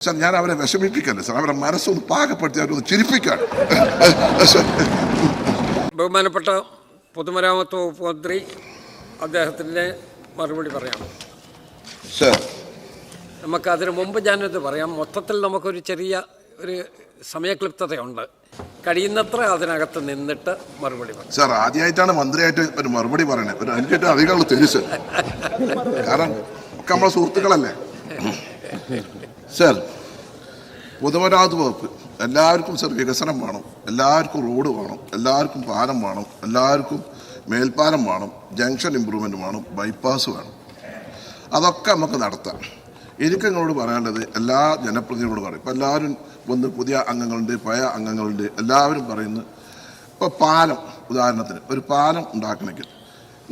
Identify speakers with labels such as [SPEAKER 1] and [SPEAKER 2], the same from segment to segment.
[SPEAKER 1] Sir ഞാൻ അവരെ വിഷമിപ്പിക്കല്ലേ sir, അവരെ മനസ്സൊന്ന് പാകപ്പെടുത്തി അവരൊന്ന് ചിരിപ്പിക്കാണ്.
[SPEAKER 2] ബഹുമാനപ്പെട്ട പൊതുമരാമത്ത് വകുപ്പ് മന്ത്രി അദ്ദേഹത്തിൻ്റെ മറുപടി പറയാം.
[SPEAKER 1] സാർ
[SPEAKER 2] നമുക്കതിന് മുമ്പ് ഞാനത് പറയാം. മൊത്തത്തിൽ നമുക്കൊരു ചെറിയ ഒരു സമയക്ലിപ്തതയുണ്ട്. കഴിയുന്നത്ര അതിനകത്ത് നിന്നിട്ട് മറുപടി പറയാം.
[SPEAKER 1] സാർ ആദ്യമായിട്ടാണ് മന്ത്രിയായിട്ട് ഒരു മറുപടി പറയണത്. എനിക്കേറ്റ അധികമുള്ള തെരിസ്, കാരണം ഒക്കെ നമ്മളെ സുഹൃത്തുക്കളല്ലേ. സാർ പൊതുമരാമത്ത് വകുപ്പ് എല്ലാവർക്കും സാർ വികസനം വേണം, എല്ലാവർക്കും റോഡ് വേണം, എല്ലാവർക്കും പാലം വേണം, എല്ലാവർക്കും മേൽപ്പാലം വേണം, ജംഗ്ഷൻ ഇമ്പ്രൂവ്മെൻറ്റ് വേണം, ബൈപ്പാസ് വേണം. അതൊക്കെ നമുക്ക് നടത്താം. എനിക്ക് നിങ്ങളോട് പറയാനുള്ളത് എല്ലാ ജനപ്രതിനിധികളോട് പറയും. ഇപ്പോൾ എല്ലാവരും വന്ന് പുതിയ അംഗങ്ങളുണ്ട്, പഴയ അംഗങ്ങളുണ്ട്, എല്ലാവരും പറയുന്നു. ഇപ്പോൾ പാലം ഉദാഹരണത്തിന് ഒരു പാലം ഉണ്ടാക്കണമെങ്കിൽ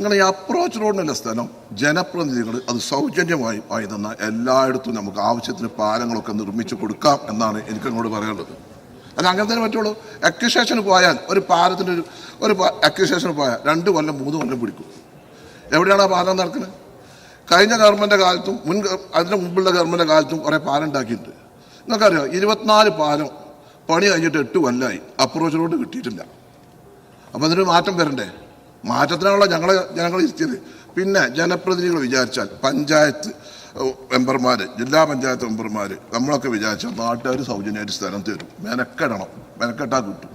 [SPEAKER 1] നിങ്ങൾ ഈ അപ്രോച്ച് റോഡിനുള്ള സ്ഥലം ജനപ്രതിനിധികൾ അത് സൗജന്യമായി ആയി തന്നാൽ എല്ലായിടത്തും നമുക്ക് ആവശ്യത്തിന് പാലങ്ങളൊക്കെ നിർമ്മിച്ചു കൊടുക്കാം എന്നാണ് എനിക്ക് നിങ്ങളോട് പറയാനുള്ളത്. അല്ല അങ്ങനെ തന്നെ പറ്റുള്ളൂ. അക്വിസേഷന് പോയാൽ ഒരു പാലത്തിൻ്റെ ഒരു അക്വിസേഷന് പോയാൽ 2 കൊല്ലം 3 കൊല്ലം പിടിക്കും. എവിടെയാണ് ആ പാലം നടക്കുന്നത്? കഴിഞ്ഞ ഗവൺമെൻറ് കാലത്തും അതിന് മുമ്പുള്ള ഗവൺമെൻറ് കാലത്തും കുറേ പാലം ഉണ്ടാക്കിയിട്ടുണ്ട്. നിങ്ങൾക്കറിയാം 24 പാലം പണി കഴിഞ്ഞിട്ട് 8 കൊല്ലമായി അപ്രോച്ച് റോഡ് കിട്ടിയിട്ടില്ല. അപ്പോൾ അതിനൊരു മാറ്റം വരണ്ടേ? മാറ്റത്തിനാണല്ലോ ജനങ്ങൾ ഇരുത്തിയത്. പിന്നെ ജനപ്രതിനിധികൾ വിചാരിച്ചാൽ പഞ്ചായത്ത് മെമ്പർമാർ, ജില്ലാ പഞ്ചായത്ത് മെമ്പർമാർ നമ്മളൊക്കെ വിചാരിച്ചാൽ നാട്ടുകാർ സൗജന്യമായിട്ട് സ്ഥലം തരും. മെനക്കെട്ടാൽ കിട്ടും.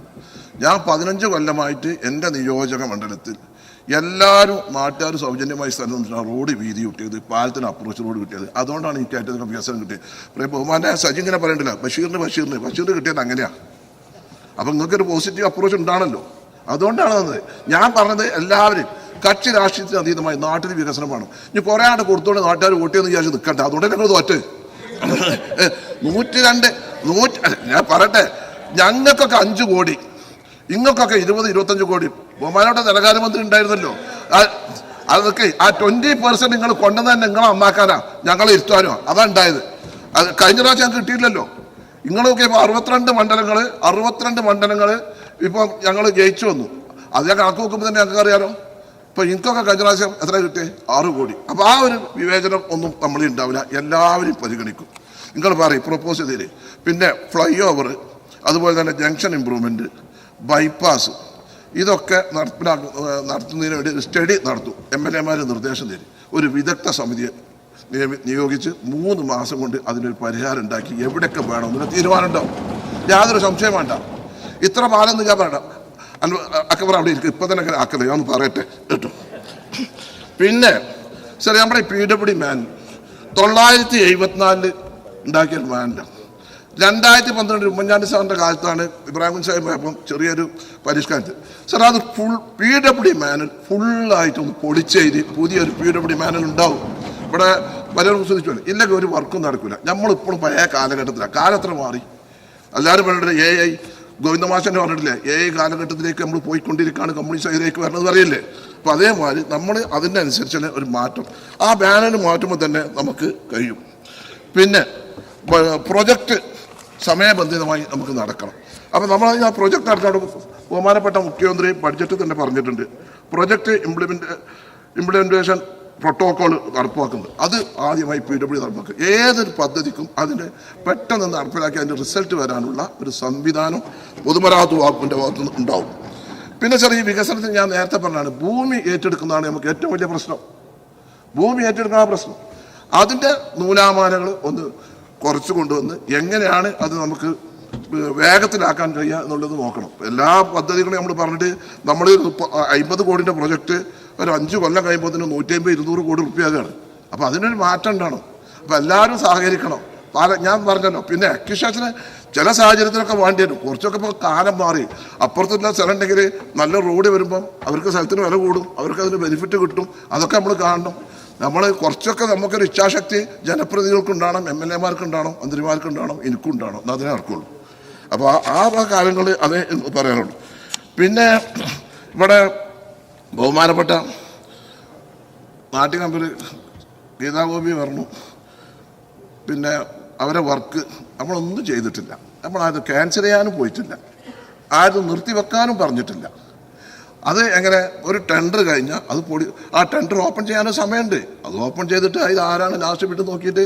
[SPEAKER 1] ഞാൻ 15 കൊല്ലമായിട്ട് എൻ്റെ നിയോജക മണ്ഡലത്തിൽ എല്ലാവരും നാട്ടുകാർ സൗജന്യമായി സ്ഥലം റോഡ് വീതി കിട്ടിയത്, പാലത്തിന് അപ്രോച്ച് റോഡ് കിട്ടിയത്. അതുകൊണ്ടാണ് എനിക്ക് ഏറ്റവും വികസനം കിട്ടിയത്. ബഹുമാനെ സജി ഇങ്ങനെ പറയണ്ടല്ലോ, ബഷീർ കിട്ടിയത് അങ്ങനെയാണ്. അപ്പം നിങ്ങൾക്കൊരു പോസിറ്റീവ് അപ്രോച്ച് ഉണ്ടാണല്ലോ, അതുകൊണ്ടാണ് വന്നത്. ഞാൻ പറഞ്ഞത് എല്ലാവരും കക്ഷി രാഷ്ട്രീയത്തിന് അതീതമായി നാട്ടിൽ വികസനം വേണം. ഇനി കുറേ ആണ്ട് കൊടുത്തോണ്ട് നാട്ടുകാർ വോട്ട് ചെയ്യുന്ന വിചാരിച്ച് നിൽക്കണ്ട. അതുകൊണ്ട് ഞങ്ങൾ തോറ്റ് 102 ഞാൻ പറയട്ടെ, ഞങ്ങൾക്കൊക്കെ 5 കോടി, ഇങ്ങൾക്കൊക്കെ 20-25 കോടി. ബഹുമാനോടെ ധനകാര്യമന്ത്രി ഉണ്ടായിരുന്നല്ലോ. അതൊക്കെ ആ 20% നിങ്ങൾ കൊണ്ടുവന്ന് തന്നെ നിങ്ങളെ നന്നാക്കാനാ, ഞങ്ങളെ ഇരുത്താനോ അതാ ഉണ്ടായത്. അത് കഴിഞ്ഞ പ്രാവശ്യം ഞങ്ങൾക്ക് കിട്ടിയില്ലല്ലോ. നിങ്ങളൊക്കെ ഇപ്പോൾ 62 മണ്ഡലങ്ങൾ ഇപ്പം ഞങ്ങൾ ജയിച്ചു വന്നു. അത് ഞാൻ കണക്ക് നോക്കുമ്പോൾ തന്നെ ഞങ്ങൾക്ക് അറിയാലോ. ഇപ്പോൾ എനിക്കൊക്കെ കഴിഞ്ഞ പ്രാവശ്യം എത്ര കിട്ടിയേ? 6 കോടി. അപ്പോൾ ആ ഒരു വിവേചനം ഒന്നും നമ്മളിൽ ഉണ്ടാവില്ല, എല്ലാവരും പരിഗണിക്കും. നിങ്ങൾ പറയും പ്രൊപ്പോസ് ചെയ്തേര്. പിന്നെ ഫ്ലൈ ഓവർ, അതുപോലെ തന്നെ ജംഗ്ഷൻ ഇമ്പ്രൂവ്മെൻറ്റ്, ബൈപ്പാസ്, ഇതൊക്കെ നടത്തുന്നതിന് വേണ്ടി സ്റ്റഡി നടത്തും. MLA നിർദ്ദേശം തരും. ഒരു വിദഗ്ധ സമിതിയെ നിയോഗിച്ച് 3 മാസം കൊണ്ട് അതിനൊരു പരിഹാരം ഉണ്ടാക്കി എവിടെയൊക്കെ വേണമെന്നൊരു തീരുമാനം ഉണ്ടാവും. യാതൊരു സംശയം വേണ്ട. ഇത്ര പാലൊന്നും ഞാൻ പറയണ്ട. അക്കബർ അവിടെ ഇരിക്കും, ഇപ്പം തന്നെ അങ്ങനെ ആക്കല്ലേ, ഞാൻ ഒന്ന് പറയട്ടെ കേട്ടോ. പിന്നെ സാർ നമ്മുടെ PWD മാനുവൽ 974 ഉണ്ടാക്കിയ മാനുവലാണ്. 2012 ഉമ്മൻചാണ്ടി സാറിൻ്റെ കാലത്താണ് ഇബ്രാഹിം സാഹിബ് അപ്പം ചെറിയൊരു പരിഷ്കാരത്തിൽ. സാർ അത് PWD മാനുവൽ ഫുള്ളായിട്ടൊന്ന് പൊളിച്ചെഴുതി പുതിയൊരു PWD മാനുവൽ ഉണ്ടാവും. ഇവിടെ പലരും ശ്രദ്ധിച്ചു ഇല്ലെങ്കിൽ ഒരു വർക്കും നടക്കില്ല. നമ്മളിപ്പോഴും പഴയ കാലഘട്ടത്തിലാണ്. കാലം എത്ര മാറി. എല്ലാവരും പറഞ്ഞിട്ട് AI ഗോവിന്ദമാഷൻ്റെ പറഞ്ഞിട്ടില്ലേ, AI കാലഘട്ടത്തിലേക്ക് നമ്മൾ പോയിക്കൊണ്ടിരിക്കുകയാണ്, കമ്മ്യൂണിസ്റ്റ് അതിലേക്ക് വരണമെന്ന് പറയില്ലേ. അപ്പോൾ അതേമാതിരി നമ്മൾ അതിൻ്റെ അനുസരിച്ചുള്ള ഒരു മാറ്റം, ആ ബാനർ മാറ്റുമ്പോൾ തന്നെ നമുക്ക് കഴിയും. പിന്നെ പ്രൊജക്റ്റ് സമയബന്ധിതമായി നമുക്ക് നടക്കണം. അപ്പോൾ നമ്മൾ ആ പ്രൊജക്റ്റ് നടത്താൻ ബഹുമാനപ്പെട്ട മുഖ്യമന്ത്രി ബഡ്ജറ്റ് തന്നെ പറഞ്ഞിട്ടുണ്ട്. പ്രൊജക്റ്റ് ഇംപ്ലിമെൻറ്റേഷൻ പ്രോട്ടോക്കോൾ നടപ്പാക്കുന്നത് അത് ആദ്യമായി PWD നടപ്പാക്കുക. ഏതൊരു പദ്ധതിക്കും അതിന് പെട്ടെന്ന് നടപ്പിലാക്കി അതിൻ്റെ റിസൾട്ട് വരാനുള്ള ഒരു സംവിധാനം പൊതുമരാമത്ത് വകുപ്പിൻ്റെ ഭാഗത്ത് ഉണ്ടാവും. പിന്നെ സാർ ഈ വികസനത്തിന് ഞാൻ നേരത്തെ പറഞ്ഞാണ്, ഭൂമി ഏറ്റെടുക്കുന്നതാണ് നമുക്ക് ഏറ്റവും വലിയ പ്രശ്നം. ഭൂമി ഏറ്റെടുക്കുന്ന പ്രശ്നം, അതിൻ്റെ നൂലാമാലകൾ ഒന്ന് കുറച്ച് കൊണ്ടുവന്ന് എങ്ങനെയാണ് അത് നമുക്ക് വേഗത്തിലാക്കാൻ കഴിയുക എന്നുള്ളത് നോക്കണം. എല്ലാ പദ്ധതികളും നമ്മൾ പറഞ്ഞിട്ട് നമ്മൾ 50 കോടിൻ്റെ പ്രൊജക്റ്റ് ഒരു 5 കൊല്ലം കഴിയുമ്പോൾ 150-200 കോടി റുപ്യയാണ്. അപ്പോൾ അതിനൊരു മാറ്റം ഉണ്ടാകണം. അപ്പോൾ എല്ലാവരും സഹകരിക്കണം. ഞാൻ പറഞ്ഞല്ലോ. പിന്നെ അക്വിസേഷന് ചില സാഹചര്യത്തിലൊക്കെ വേണ്ടി വരും. കുറച്ചൊക്കെ ഇപ്പോൾ കാലം മാറി. അപ്പുറത്തുള്ള സ്ഥലം ഉണ്ടെങ്കിൽ നല്ല റോഡ് വരുമ്പം അവർക്ക് സ്ഥലത്തിന് വില കൂടും, അവർക്ക് അതിന് ബെനിഫിറ്റ് കിട്ടും. അതൊക്കെ നമ്മൾ കാണണം. നമ്മൾ കുറച്ചൊക്കെ നമുക്കൊരു ഇച്ഛാശക്തി ജനപ്രതിനിധികൾക്കുണ്ടാകണം, MLA-മാർക്കുണ്ടാകണം, മന്ത്രിമാർക്കുണ്ടാകണം, എനിക്കുണ്ടാകണം. അതിനെ നടക്കുള്ളൂ. അപ്പോൾ ആ കാര്യങ്ങൾ അതേ പറയാനുള്ളൂ. പിന്നെ ഇവിടെ ബഹുമാനപ്പെട്ട നാട്ടുകമ്പനി ഗീതാഗോപി പറഞ്ഞു, പിന്നെ അവരെ വർക്ക് നമ്മളൊന്നും ചെയ്തിട്ടില്ല. നമ്മളത് ക്യാൻസൽ ചെയ്യാനും പോയിട്ടില്ല, ആരും നിർത്തിവെക്കാനും പറഞ്ഞിട്ടില്ല. അത് എങ്ങനെ ഒരു ടെൻഡർ കഴിഞ്ഞാൽ അത് ആ ടെൻഡർ ഓപ്പൺ ചെയ്യാനൊരു സമയമുണ്ട്. അത് ഓപ്പൺ ചെയ്തിട്ട് ഇത് ആരാണ് ലാസ്റ്റ് വിട്ട് നോക്കിയിട്ട്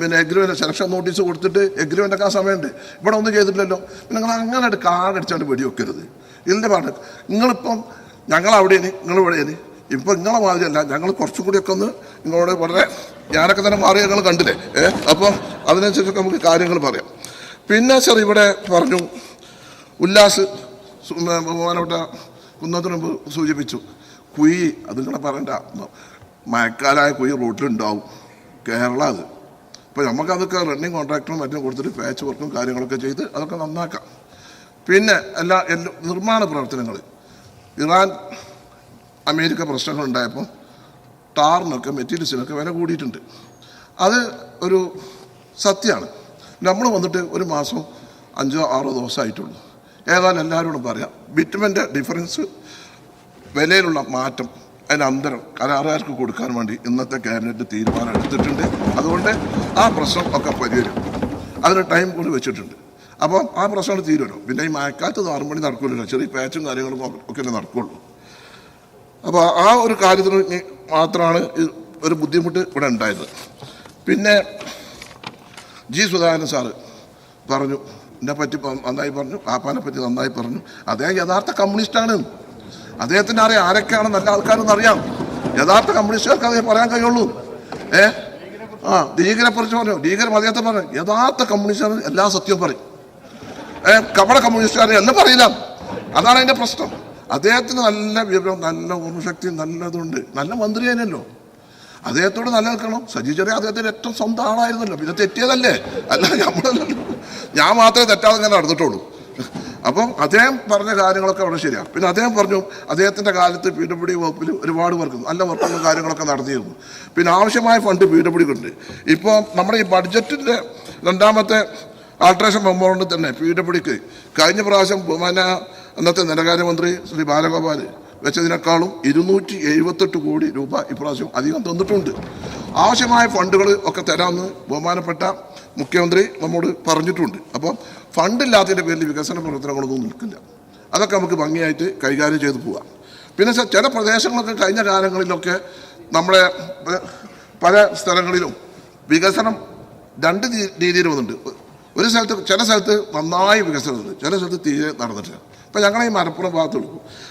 [SPEAKER 1] പിന്നെ എഗ്രിമെൻ്റ് സെലക്ഷൻ നോട്ടീസ് കൊടുത്തിട്ട് എഗ്രിമെൻ്റ് ഒക്കെ ആ സമയമുണ്ട്. ഇവിടെ ഒന്നും ചെയ്തിട്ടില്ലല്ലോ. പിന്നെ നിങ്ങൾ അങ്ങനെ കാർഡടിച്ചാണ്ട് വെടിവെക്കരുത്. ഇതിൻ്റെ പാട്ട് നിങ്ങളിപ്പം ഞങ്ങളവിടെയാണ്, നിങ്ങളിവിടെയാണ്. ഇപ്പം നിങ്ങളെ മാതിരിയല്ല, ഞങ്ങൾ കുറച്ചും കൂടിയൊക്കെ ഒന്ന് നിങ്ങളോട് വളരെ ഞാനൊക്കെ തന്നെ മാറി ഞങ്ങൾ കണ്ടില്ലേ. അപ്പോൾ അതിനനുസരിച്ചൊക്കെ നമുക്ക് കാര്യങ്ങൾ പറയാം. പിന്നെ സർ ഇവിടെ പറഞ്ഞു ഉല്ലാസ് ബഹുമാനപ്പെട്ട കുന്നത്തിന് മുമ്പ് സൂചിപ്പിച്ചു കുഴി, അത് നിങ്ങളെ പറയണ്ട, മഴക്കാലമായ കുഴി റോട്ടിലുണ്ടാവും. കേരള അത് ഇപ്പോൾ നമുക്കതൊക്കെ റണ്ണിങ് കോൺട്രാക്ടറും മറ്റും കൊടുത്തിട്ട് പാച്ച് വർക്കും കാര്യങ്ങളൊക്കെ ചെയ്ത് അതൊക്കെ നന്നാക്കാം. പിന്നെ എല്ലാ നിർമ്മാണ പ്രവർത്തനങ്ങൾ ഇറാൻ അമേരിക്ക പ്രശ്നങ്ങളുണ്ടായപ്പോൾ ടാറിനൊക്കെ മെറ്റീരിയൽസിനൊക്കെ വില കൂടിയിട്ടുണ്ട്. അത് ഒരു സത്യമാണ്. നമ്മൾ വന്നിട്ട് ഒരു മാസം 5-6 ദിവസമായിട്ടുള്ളൂ. ഏതായാലും എല്ലാവരോടും പറയാം, ബിറ്റുമെൻ്റെ ഡിഫറൻസ് വിലയിലുള്ള മാറ്റം, അതിന് അന്തരം കരാറുകാർക്ക് കൊടുക്കാൻ വേണ്ടി ഇന്നത്തെ ക്യാബിനറ്റ് തീരുമാനം എടുത്തിട്ടുണ്ട്. അതുകൊണ്ട് ആ പ്രശ്നം ഒക്കെ പരിഹരിക്കും. അതിന് ടൈം കൂടി വെച്ചിട്ടുണ്ട്. അപ്പോൾ ആ പ്രശ്നം തീരുമല്ലോ. പിന്നെ ഈ മഴക്കാലത്ത് 6 മണി നടക്കില്ലല്ലോ, ചെറിയ പാച്ചും കാര്യങ്ങളും ഒക്കെ നടക്കുകയുള്ളൂ. അപ്പോൾ ആ ഒരു കാര്യത്തിന് മാത്രമാണ് ഒരു ബുദ്ധിമുട്ട് ഇവിടെ ഉണ്ടായത്. പിന്നെ ജി സുധാകരൻ സാറ് പറഞ്ഞു, എന്നെ പറ്റി നന്നായി പറഞ്ഞു, പാപ്പാനെ പറ്റി നന്നായി പറഞ്ഞു. അദ്ദേഹം യഥാർത്ഥ കമ്മ്യൂണിസ്റ്റാണ്. അദ്ദേഹത്തിന് അറിയാം ആരൊക്കെയാണ് നല്ല ആൾക്കാരെന്ന് അറിയാം. യഥാർത്ഥ കമ്മ്യൂണിസ്റ്റുകാർക്ക് അതേ പറയാൻ കഴിയുള്ളൂ. ലീഗിനെ കുറിച്ച് പറഞ്ഞു, ലീഗരും അദ്ദേഹത്തെ പറഞ്ഞു. യഥാർത്ഥ കമ്മ്യൂണിസ്റ്റുകാർ എല്ലാ സത്യവും പറയും. കപട കമ്മ്യൂണിസ്റ്റുകാരെ എല്ലാം പറയില്ല. അതാണ് അതിൻ്റെ പ്രശ്നം. അദ്ദേഹത്തിന് നല്ല വിവരം, നല്ല ഓർമ്മശക്തി, നല്ലതുണ്ട്. നല്ല മന്ത്രി തന്നെയല്ലോ. അദ്ദേഹത്തോട് നിലനിൽക്കണം. സജി ചെറിയ അദ്ദേഹത്തിന് ഏറ്റവും സ്വന്തം ആളായിരുന്നല്ലോ. പിന്നെ തെറ്റിയതല്ലേ, അല്ല നമ്മളല്ലോ. ഞാൻ മാത്രമേ തെറ്റാതെ ഇങ്ങനെ നടന്നിട്ടുള്ളൂ. അപ്പം അദ്ദേഹം പറഞ്ഞ കാര്യങ്ങളൊക്കെ അവിടെ ശരിയാണ്. പിന്നെ അദ്ദേഹം പറഞ്ഞു അദ്ദേഹത്തിൻ്റെ കാലത്ത് PWD വകുപ്പിൽ ഒരുപാട് വർക്ക്, നല്ല വർക്കുള്ള കാര്യങ്ങളൊക്കെ നടത്തിയിരുന്നു. പിന്നെ ആവശ്യമായ ഫണ്ട് PWD ഉണ്ട്. ഇപ്പോൾ നമ്മുടെ ഈ ബഡ്ജറ്റിൻ്റെ 2ാമത്തെ ആൾട്രേഷൻ മെമ്മോറിൽ തന്നെ PWDക്ക് കഴിഞ്ഞ പ്രാവശ്യം അന്നത്തെ ധനകാര്യമന്ത്രി ശ്രീ ബാലഗോപാൽ വെച്ചതിനേക്കാളും 278 കോടി രൂപ ഇപ്രാവശ്യം അധികം തന്നിട്ടുണ്ട്. ആവശ്യമായ ഫണ്ടുകൾ ഒക്കെ തരാമെന്ന് ബഹുമാനപ്പെട്ട മുഖ്യമന്ത്രി നമ്മോട് പറഞ്ഞിട്ടുണ്ട്. അപ്പോൾ ഫണ്ടില്ലാത്തതിൻ്റെ പേരിൽ വികസന പ്രവർത്തനങ്ങളൊന്നും നിൽക്കില്ല. അതൊക്കെ നമുക്ക് ഭംഗിയായിട്ട് കൈകാര്യം ചെയ്ത് പോവാം. പിന്നെ ചില പ്രദേശങ്ങളൊക്കെ കഴിഞ്ഞ കാലങ്ങളിലൊക്കെ നമ്മുടെ പല സ്ഥലങ്ങളിലും വികസനം 2 രീതിയിൽ വന്നിട്ടുണ്ട്. ഒരു സ്ഥലത്ത്, ചില സ്ഥലത്ത് നന്നായി വികസനമുണ്ട്, ചില സ്ഥലത്ത് തീരെ നടന്നിട്ടില്ല. ഇപ്പം ഞങ്ങൾ ഈ മലപ്പുറം ഭാഗത്തുള്ളൂ.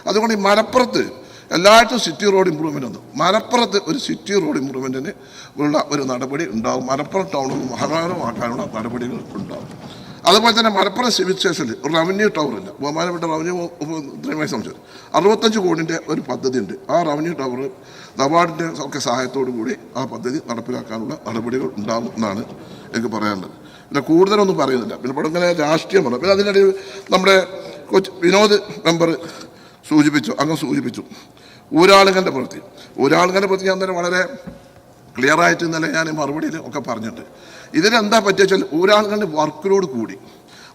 [SPEAKER 1] അതുകൊണ്ട് ഈ മലപ്പുറത്ത് എല്ലായിടത്തും സിറ്റി റോഡ് ഇമ്പ്രൂവ്മെൻ്റ് വന്നു. മലപ്പുറത്ത് ഒരു സിറ്റി റോഡ് ഇമ്പ്രൂവ്മെൻറ്റിന് ഉള്ള ഒരു നടപടി ഉണ്ടാകും. മലപ്പുറം ടൗണിൽ മഹാനഗരമാക്കാനുള്ള നടപടികൾ ഉണ്ടാകും. അതുപോലെ തന്നെ മലപ്പുറം സിവിൽ സ്റ്റേഷനിൽ ഒരു റവന്യൂ ടവറില്ല. ബഹുമാനപ്പെട്ട റവന്യൂ മന്ത്രിയുമായി സംസാരിച്ചു 65 കോടിൻ്റെ ഒരു പദ്ധതി ഉണ്ട്. ആ റവന്യൂ ടവർ നബാർഡിൻ്റെ ഒക്കെ സഹായത്തോടു കൂടി ആ പദ്ധതി നടപ്പിലാക്കാനുള്ള നടപടികൾ ഉണ്ടാകും എന്നാണ് എനിക്ക് പറയാനുള്ളത്. പിന്നെ കൂടുതലൊന്നും പറയുന്നില്ല. പിന്നെ ഇവിടെ ഇങ്ങനെ രാഷ്ട്രീയം പറഞ്ഞു. പിന്നെ അതിനിടയിൽ നമ്മുടെ വിനോദ് മെമ്പർ സൂചിപ്പിച്ചു ഊരാളുകളുടെ പ്രവൃത്തി ഞാൻ തന്നെ വളരെ ക്ലിയറായിട്ട് ഇന്നലെ ഞാൻ മറുപടിയിൽ ഒക്കെ പറഞ്ഞിട്ടുണ്ട്. ഇതിനെന്താ പറ്റിയ വെച്ചാൽ ഊരാളുകളുടെ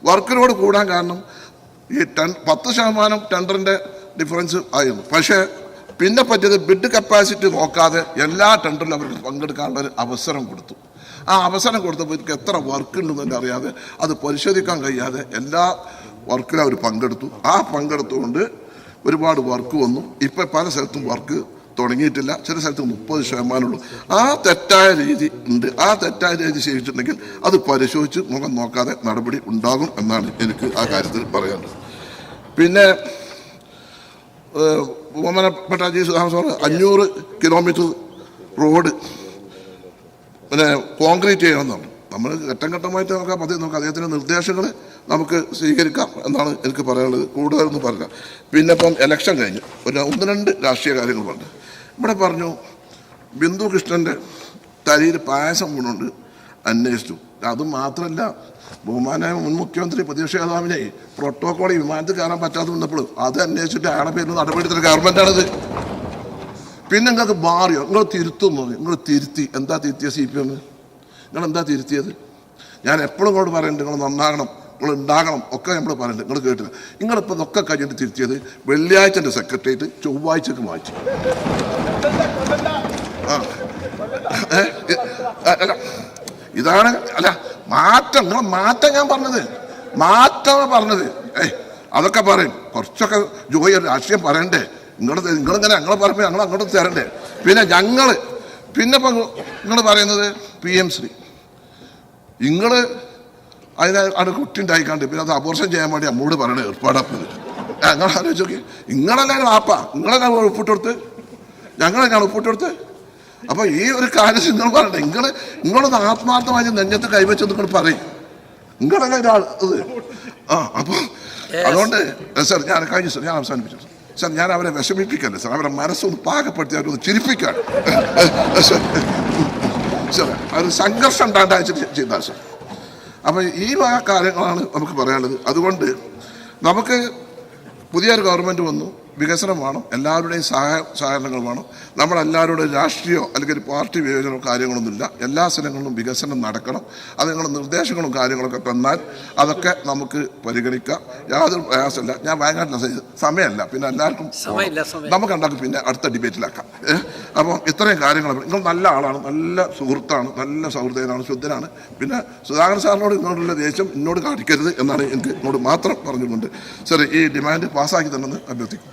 [SPEAKER 1] വർക്കിലോട് കൂടാൻ കാരണം ഈ 10% ടെൻഡറിൻ്റെ ഡിഫറൻസ് ആയിരുന്നു. പക്ഷേ പിന്നെ പറ്റിയത് ബിഡ് കപ്പാസിറ്റി നോക്കാതെ എല്ലാ ടെൻഡറിലും അവർക്ക് പങ്കെടുക്കാനുള്ള ഒരു അവസരം കൊടുത്തു. ആ അവസരം കൊടുത്തപ്പോൾ ഇവർക്ക് എത്ര വർക്ക് ഉണ്ടെന്ന് അറിയാതെ, അത് പരിശോധിക്കാൻ കഴിയാതെ എല്ലാ വർക്കിലും അവർ പങ്കെടുത്തു. ആ പങ്കെടുത്തുകൊണ്ട് ഒരുപാട് വർക്ക് വന്നു. ഇപ്പം പല സ്ഥലത്തും വർക്ക് തുടങ്ങിയിട്ടില്ല. ചില സ്ഥലത്ത് 30% ആ തെറ്റായ രീതി ഉണ്ട്. ആ തെറ്റായ രീതി ചെയ്തിട്ടുണ്ടെങ്കിൽ അത് പരിശോധിച്ച് മുഖം നോക്കാതെ നടപടി ഉണ്ടാകും എന്നാണ് എനിക്ക് ആ കാര്യത്തിൽ പറയാനുള്ളത്. പിന്നെ ബഹുമാനപ്പെട്ട ജി സുധാകരൻ 500 കിലോമീറ്റർ റോഡ് പിന്നെ കോൺക്രീറ്റ് ചെയ്യണമെന്നാണ്. നമ്മൾ ഘട്ടമായിട്ട് നോക്കാം, പദ്ധതി നോക്കാം. അദ്ദേഹത്തിൻ്റെ നിർദ്ദേശങ്ങൾ നമുക്ക് സ്വീകരിക്കാം എന്നാണ് എനിക്ക് പറയാനുള്ളത്. കൂടുതലൊന്നും പറയാം. പിന്നെ ഇപ്പം ഇലക്ഷൻ കഴിഞ്ഞു 1-2 രാഷ്ട്രീയ കാര്യങ്ങൾ പറഞ്ഞു. ഇവിടെ പറഞ്ഞു ബിന്ദു കൃഷ്ണൻ്റെ തലയിൽ പായസം വീണുകൊണ്ട് അന്വേഷിച്ചു. അതുമാത്രമല്ല, ബഹുമാനായ മുൻ മുഖ്യമന്ത്രി പ്രതിപക്ഷ നേതാവിനെ പ്രോട്ടോക്കോൾ വിമാനത്തിൽ കയറാൻ പറ്റാതെ വന്നപ്പോൾ അത് അന്വേഷിച്ചിട്ട് അയാളെ പേരിൽ നടപടിയെടുത്ത ഗവൺമെൻറ്റാണിത്. പിന്നെ നിങ്ങൾക്ക് മാറിയോ? നിങ്ങൾ തിരുത്തുന്നു. നിങ്ങൾ തിരുത്തി. എന്താ തിരുത്തിയ CPM? നിങ്ങൾ എന്താ തിരുത്തിയത്? ഞാൻ എപ്പോഴും ഇങ്ങോട്ട് പറയുന്നുണ്ട് നിങ്ങൾ നന്നാകണം, നിങ്ങൾ ഉണ്ടാകണം ഒക്കെ നമ്മൾ പറയുന്നുണ്ട്. നിങ്ങൾ കേട്ടില്ല. നിങ്ങളിപ്പോൾ ഇതൊക്കെ കഴിഞ്ഞിട്ട് തിരുത്തിയത് വെള്ളിയാഴ്ചൻ്റെ സെക്രട്ടേറിയറ്റ് ചൊവ്വാഴ്ചക്ക് മാറ്റി. അല്ല ഇതാണ് അല്ല മാറ്റം. നിങ്ങൾ മാറ്റം ഞാൻ പറഞ്ഞത് മാറ്റമാണ് പറഞ്ഞത്. അതൊക്കെ പറയും. കുറച്ചൊക്കെ ജോയി രാഷ്ട്രീയം പറയണ്ടേ? നിങ്ങളിങ്ങനെ ഞങ്ങളെ പറയുമ്പോൾ ഞങ്ങൾ അങ്ങോട്ട് തരണ്ടേ? പിന്നെ ഇപ്പം നിങ്ങൾ പറയുന്നത് PM ശ്രീ, നിങ്ങൾ അതിനെ അവിടെ കുട്ടി ഉണ്ടായിക്കാണ്ട് പിന്നെ അത് അബോർഷൻ ചെയ്യാൻ വേണ്ടി അമ്മോട് പറയണ ഏർപ്പാടാക്കുന്നത്. ഞങ്ങൾ ആലോചിച്ച് നോക്കി, നിങ്ങളെല്ലാവരും നിങ്ങളെല്ലാം ഒപ്പിട്ട് കൊടുത്ത്, ഞങ്ങളെല്ലാം ഒപ്പിട്ട് കൊടുത്ത്. അപ്പോൾ ഈ ഒരു കാര്യം നിങ്ങൾ പറയണ്ടേ? നിങ്ങളൊന്ന് ആത്മാർത്ഥമായി നെഞ്ഞത്ത് കൈവച്ച് നിങ്ങൾ പറയും, നിങ്ങളെല്ലാം ഒരാൾ ഇത്. അപ്പോൾ അതുകൊണ്ട് സാർ ഞാൻ അവസാനിപ്പിച്ചു സാർ. ഞാൻ അവരെ വിഷമിപ്പിക്കല്ലേ സാർ, അവരെ മനസ്സൊന്ന് പാകപ്പെടുത്തി അവരൊന്ന് ചിരിപ്പിക്കാൻ സാർ, അവർ സംഘർഷം ഉണ്ടായിട്ട് ചെയ്താൽ സാർ. അപ്പോൾ ഈ കാര്യങ്ങളാണ് നമുക്ക് പറയാനുള്ളത്. അതുകൊണ്ട് നമുക്ക് പുതിയൊരു ഗവൺമെൻറ് വന്നു, വികസനം വേണം, എല്ലാവരുടെയും സഹകരണങ്ങൾ വേണം. നമ്മളെല്ലാവരുടെയും രാഷ്ട്രീയമോ അല്ലെങ്കിൽ പാർട്ടി വിവേചനമോ കാര്യങ്ങളൊന്നുമില്ല. എല്ലാ സ്ഥലങ്ങളിലും വികസനം നടക്കണം. അത് നിങ്ങളുടെ നിർദ്ദേശങ്ങളും കാര്യങ്ങളൊക്കെ തന്നാൽ അതൊക്കെ നമുക്ക് പരിഗണിക്കാം, യാതൊരു പ്രയാസമില്ല. ഞാൻ വയനാട്ടിലെ സമയമല്ല, പിന്നെ എല്ലാവർക്കും നമുക്ക് ഉണ്ടാക്കും, പിന്നെ അടുത്ത ഡിബേറ്റിലാക്കാം. അപ്പോൾ ഇത്രയും കാര്യങ്ങൾ നിങ്ങൾ നല്ല ആളാണ്, നല്ല സുഹൃത്താണ്, നല്ല സൗഹൃദയനാണ്, ശുദ്ധനാണ്. പിന്നെ സുധാകരൻ സാറിനോട് ഇങ്ങോട്ടുള്ള ദേഷ്യം എന്നോട് കാണിക്കരുത് എന്നാണ് എനിക്ക് ഇങ്ങോട്ട് മാത്രം പറഞ്ഞുകൊണ്ട് സാർ ഈ ഡിമാൻഡ് പാസ്സാക്കി തന്നെന്ന് അഭ്യർത്ഥിക്കും.